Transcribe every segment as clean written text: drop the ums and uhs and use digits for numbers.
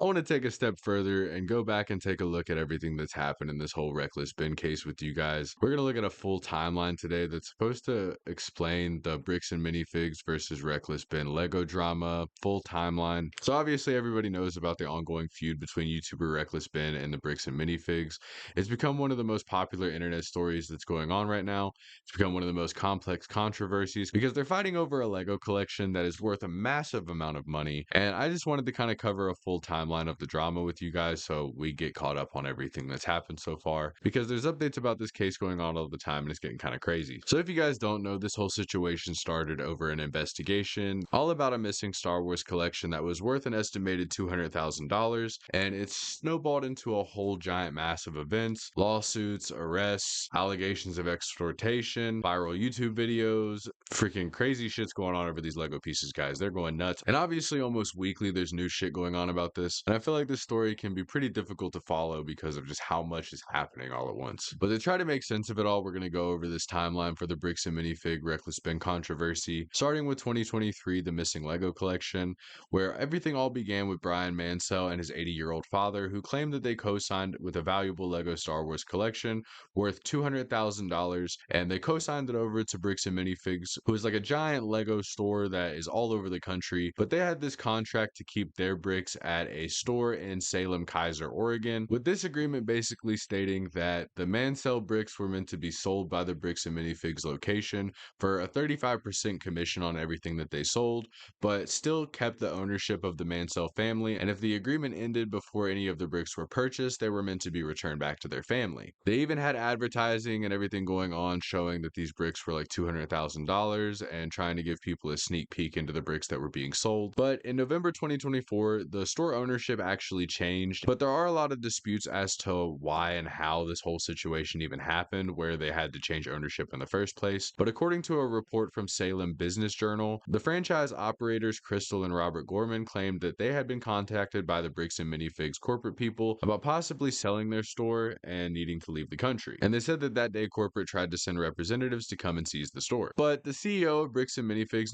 I want to take a step further and go back and take a look at everything that's happened in this whole reckless bin case with you guys. We're going to look at a full timeline today that's supposed to explain the bricks and minifigs versus reckless bin Lego drama, full timeline. So obviously everybody knows about the ongoing feud between YouTuber Reckless Bin and the bricks and minifigs. It's become one of the most popular internet stories that's going on right now. It's become one of the most complex controversies because they're fighting over a Lego collection that is worth a massive amount of money. And I just wanted to kind of cover a full timeline of the drama with you guys so we get caught up on everything that's happened so far because there's updates about this case going on all the time and it's getting kind of crazy. So if you guys don't know, this whole situation started over an investigation all about a missing Star Wars collection that was worth an estimated $200,000, and it's snowballed into a whole giant mass of events, lawsuits, arrests, allegations of extortation, viral YouTube videos, freaking crazy shit's going on over these Lego pieces, guys. They're going nuts. And obviously, almost weekly, there's new shit going on about this. And I feel like this story can be pretty difficult to follow because of just how much is happening all at once. But to try to make sense of it all, we're going to go over this timeline for the bricks and minifig reckless bin controversy, starting with 2023, the missing Lego collection, where everything all began with Brian Mansell and his 80-year-old father, who claimed that they co-signed with a valuable Lego Star Wars collection worth $200,000, and they co-signed it over to Bricks and Minifigs, who is like a giant Lego store that is all over the country. But they had this contract to keep their bricks at a store in Salem, Kaiser, Oregon, with this agreement basically stating that the Mansell bricks were meant to be sold by the Bricks and Minifigs location for a 35% commission on everything that they sold, but still kept the ownership of the Mansell family. And if the agreement ended before any of the bricks were purchased, they were meant to be returned back to their family. They even had advertising and everything going on showing that these bricks were like $200,000 and trying to give people a sneak peek into the bricks that were being sold. But in November 2024, the store ownership actually changed, but there are a lot of disputes as to why and how this whole situation even happened, where they had to change ownership in the first place. But according to a report from Salem Business Journal, the franchise operators Crystal and Robert Gorman claimed that they had been contacted by the Bricks and Minifigs corporate people about possibly selling their store and needing to leave the country. And they said that that day corporate tried to send representatives to come and seize the store. But the CEO of Bricks and Minifigs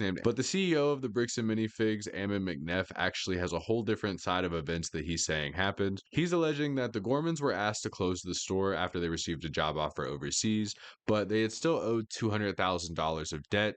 Ammon McNeff, actually has a whole different side of events that he's saying happened. He's alleging that the Gormans were asked to close the store after they received a job offer overseas, but they had still owed $200,000 of debt,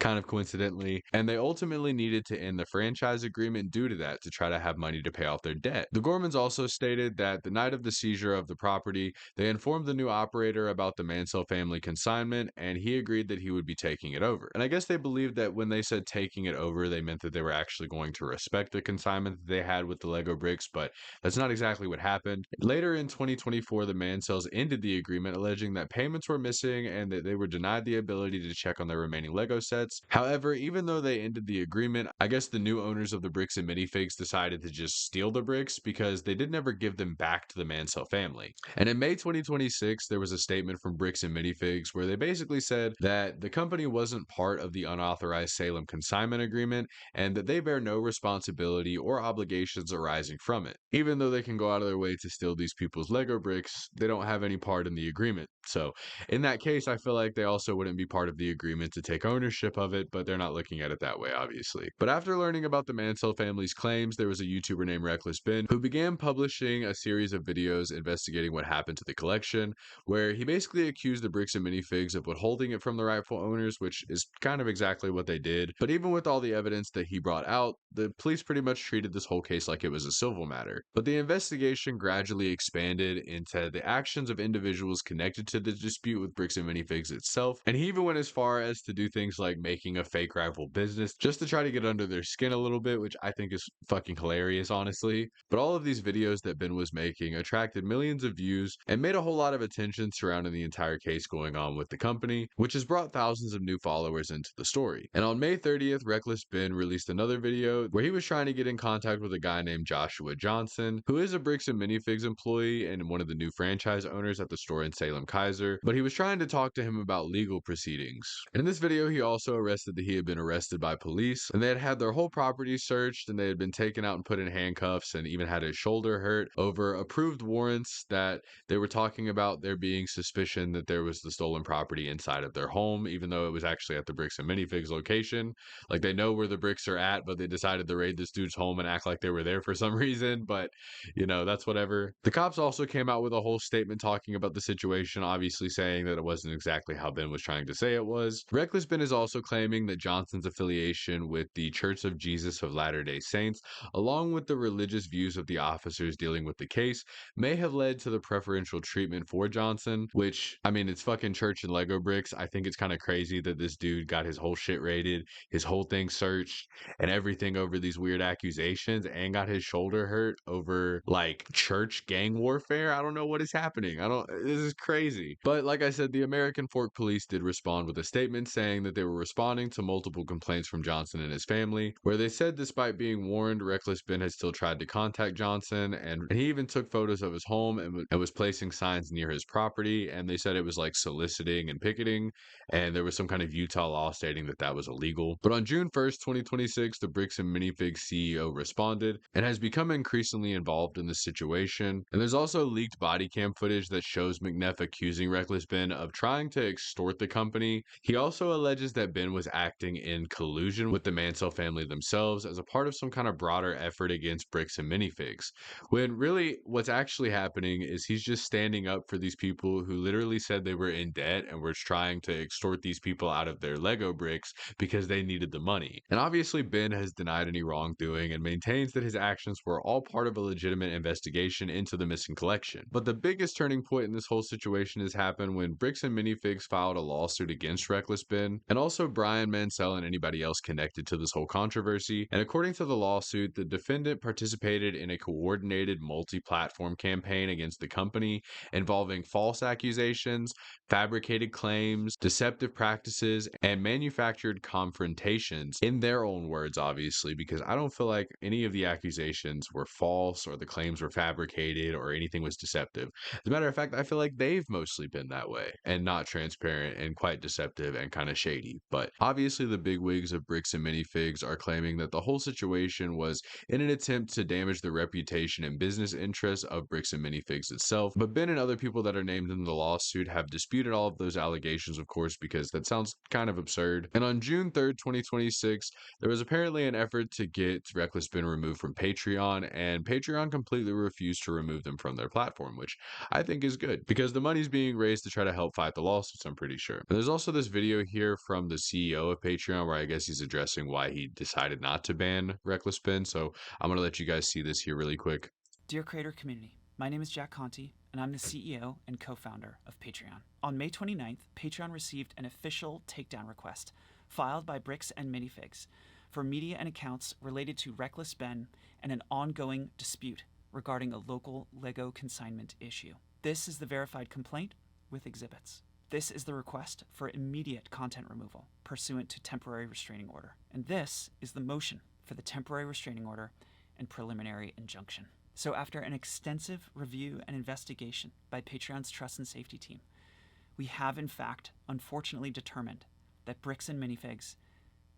kind of coincidentally, and they ultimately needed to end the franchise agreement due to that to try to have money to pay off their debt. The Gormans also stated that the night of the seizure of the property, they informed the new operator about the Mansell family consignment, and he agreed that he would be taking it over. And I guess they believed that when they said taking it over, they meant that they were actually going to respect the consignment that they had with the Lego bricks, but that's not exactly what happened. Later in 2024, the Mansells ended the agreement, alleging that payments were missing and that they were denied the ability to check on their remaining Lego sets. However, even though they ended the agreement, I guess the new owners of the bricks and minifigs decided to just steal the bricks because they did never give them back to the Mansell family. And in May 2026, there was a statement from Bricks and Minifigs where they basically said that the company wasn't part of the unauthorized Salem consignment agreement and that they bear no responsibility or obligations arising from it. Even though they can go out of their way to steal these people's Lego bricks, they don't have any part in the agreement. So in that case, I feel like they also wouldn't be part of the agreement to take ownership of it, but they're not looking at it that way, obviously. But after learning about the Mansell family's claims, there was a YouTuber named Reckless Bin who began publishing a series of videos investigating what happened to the collection, where he basically accused the Bricks and Minifigs of withholding it from the rightful owners, which is kind of exactly what they did. But even with all the evidence that he brought out, the police pretty much treated this whole case like it was a civil matter. But the investigation gradually expanded into the actions of individuals connected to the dispute with Bricks and Minifigs itself, and he even went as far as to do things like making a fake rival business just to try to get under their skin a little bit, which I think is fucking hilarious, honestly. But all of these videos that Ben was making attracted millions of views and made a whole lot of attention surrounding the entire case going on with the company, which has brought thousands of new followers into the story. And on May 30th, Reckless Ben released another video where he was trying to get in contact with a guy named Joshua Johnson, who is a Bricks and Minifigs employee and one of the new franchise owners at the store in Salem Kaiser, but he was trying to talk to him about legal proceedings. And in this video, he also arrested that he had been arrested by police, and they had had their whole property searched, and they had been taken out and put in handcuffs, and even had his shoulder hurt over approved warrants that they were talking about there being suspicion that there was the stolen property inside of their home, even though it was actually at the Bricks and Minifigs location. Like, they know where the bricks are at, but they decided to raid this dude's home and act like they were there there for some reason, but that's whatever. The cops also came out with a whole statement talking about the situation, obviously saying that it wasn't exactly how Ben was trying to say it was. Reckless Ben is also claiming that Johnson's affiliation with the Church of Jesus of Latter-day Saints, along with the religious views of the officers dealing with the case, may have led to the preferential treatment for Johnson, which, I mean, it's fucking church and Lego bricks. I think it's kind of crazy that this dude got his whole shit raided, his whole thing searched, and everything over these weird accusations, and got his shoulder hurt over like church gang warfare. I don't know what is happening. This is crazy. But like I said, the American Fork Police did respond with a statement saying that they were responding to multiple complaints from Johnson and his family, where they said despite being warned, Reckless Ben had still tried to contact Johnson, and he even took photos of his home and was placing signs near his property, and they said it was like soliciting and picketing, and there was some kind of Utah law stating that that was illegal. But on June 1st, 2026, the Bricks and Minifigs CEO responded and has become increasingly involved in the situation. And there's also leaked body cam footage that shows McNeff accusing Reckless Ben of trying to extort the company. He also alleges that Ben was acting in collusion with the Mansell family themselves as a part of some kind of broader effort against Bricks and Minifigs. When really what's actually happening is he's just standing up for these people who literally said they were in debt and were trying to extort these people out of their Lego bricks because they needed the money. And obviously, Ben has denied any wrongdoing and maintains that his actions were all part of a legitimate investigation into the missing collection. But the biggest turning point in this whole situation has happened when Bricks and Minifigs filed a lawsuit against Reckless Ben and also Brian Mansell and anybody else connected to this whole controversy. And according to the lawsuit, the defendant participated in a coordinated multi-platform campaign against the company involving false accusations, fabricated claims, deceptive practices, and manufactured confrontations, in their own words, obviously, because I don't feel like any of the accusations were false or the claims were fabricated or anything was deceptive. As a matter of fact, I feel like they've mostly been that way and not transparent and quite deceptive and kind of shady. But obviously, the bigwigs of Bricks and Minifigs are claiming that the whole situation was in an attempt to damage the reputation and business interests of Bricks and Minifigs itself. But Ben and other people that are named in the lawsuit have disputed all of those allegations, of course, because that sounds kind of absurd. And on June 3rd, 2026, there was apparently an effort to get Reckless Ben removed from Patreon, and Patreon completely refused to remove them from their platform, which I think is good because the money's being raised to try to help fight the lawsuits, I'm pretty sure. And there's also this video here from the CEO of Patreon where I guess he's addressing why he decided not to ban Reckless Ben. So I'm going to let you guys see this here really quick. Dear creator community, my name is Jack Conti, and I'm the CEO and co-founder of Patreon. On May 29th, Patreon received an official takedown request filed by Bricks and Minifigs for media and accounts related to Reckless Ben and an ongoing dispute regarding a local Lego consignment issue. This is the verified complaint with exhibits. This is the request for immediate content removal pursuant to temporary restraining order. And this is the motion for the temporary restraining order and preliminary injunction. So after an extensive review and investigation by Patreon's trust and safety team, we have in fact unfortunately determined that Bricks and Minifigs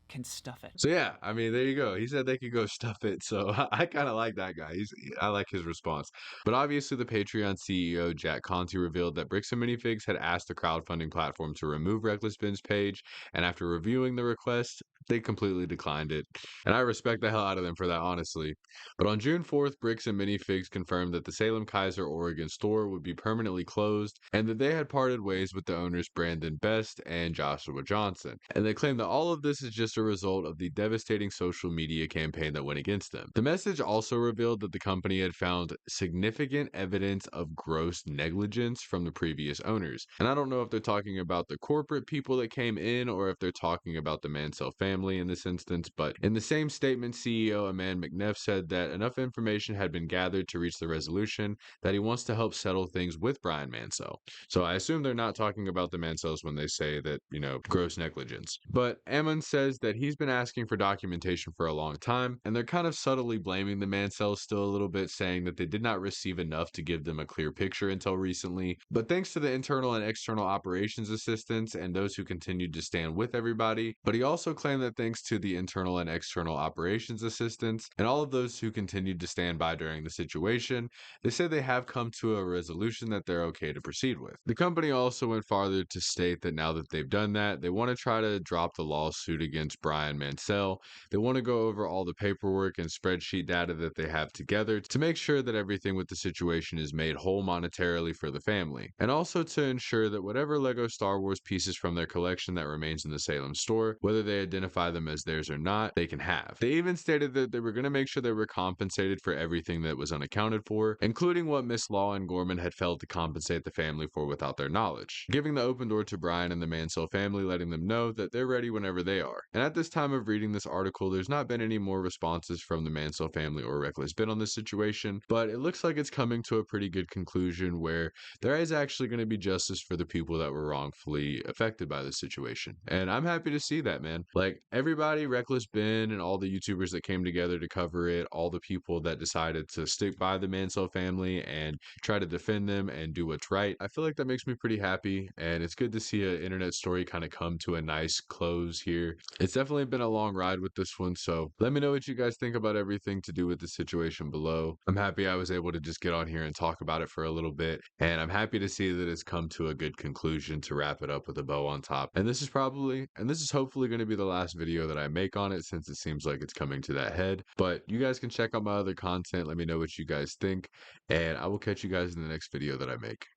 can stuff it. So yeah, I mean, there you go. He said they could go stuff it. So I kind of like that guy. I like his response. But obviously, the Patreon CEO Jack Conti revealed that Bricks and Minifigs had asked the crowdfunding platform to remove Reckless Ben's page, and after reviewing the request, they completely declined it. And I respect the hell out of them for that, honestly. But on June 4th, Bricks and Minifigs confirmed that the Salem Kaiser, Oregon store would be permanently closed, and that they had parted ways with the owners Brandon Best and Joshua Johnson. And they claim that all of this is just a result of the devastating social media campaign that went against them. The message also revealed that the company had found significant evidence of gross negligence from the previous owners. And I don't know if they're talking about the corporate people that came in or if they're talking about the Mansell family in this instance, but in the same statement, CEO Amanda McNeff said that enough information had been gathered to reach the resolution that he wants to help settle things with Brian Mansell. So I assume they're not talking about the Mansells when they say that, gross negligence. But Ammon says that he's been asking for documentation for a long time, and they're kind of subtly blaming the Mansells still a little bit, saying that they did not receive enough to give them a clear picture until recently. But thanks to the internal and external operations assistants and those who continued to stand with everybody, but he also claimed that thanks to the internal and external operations assistants and all of those who continued to stand by during the situation, they say they have come to a resolution that they're okay to proceed with. The company also went farther to state that now that they've done that, they want to try to drop the lawsuit against Brian Mansell. They want to go over all the paperwork and spreadsheet data that they have together to make sure that everything with the situation is made whole monetarily for the family, and also to ensure that whatever Lego Star Wars pieces from their collection that remains in the Salem store, whether they identify them as theirs or not, they can have. They even stated that they were going to make sure they were compensated for everything that was unaccounted for, including what Miss Law and Gorman had failed to compensate the family for without their knowledge, giving the open door to Brian and the Mansell family, letting them know that they're ready whenever they are. And at this time of reading this article, there's not been any more responses from the Mansell family or Reckless Bit on this situation, but it looks like it's coming to a pretty good conclusion where there is actually going to be justice for the people that were wrongfully affected by this situation. And I'm happy to see that, man. Like everybody, Reckless Ben and all the YouTubers that came together to cover it, all the people that decided to stick by the Mansell family and try to defend them and do what's right. I feel like that makes me pretty happy, and it's good to see an internet story kind of come to a nice close here. It's definitely been a long ride with this one, so let me know what you guys think about everything to do with the situation below. I'm happy I was able to just get on here and talk about it for a little bit, and I'm happy to see that it's come to a good conclusion to wrap it up with a bow on top. And this is hopefully going to be the last video that I make on it, since it seems like it's coming to that head. But you guys can check out my other content. Let me know what you guys think, and I will catch you guys in the next video that I make.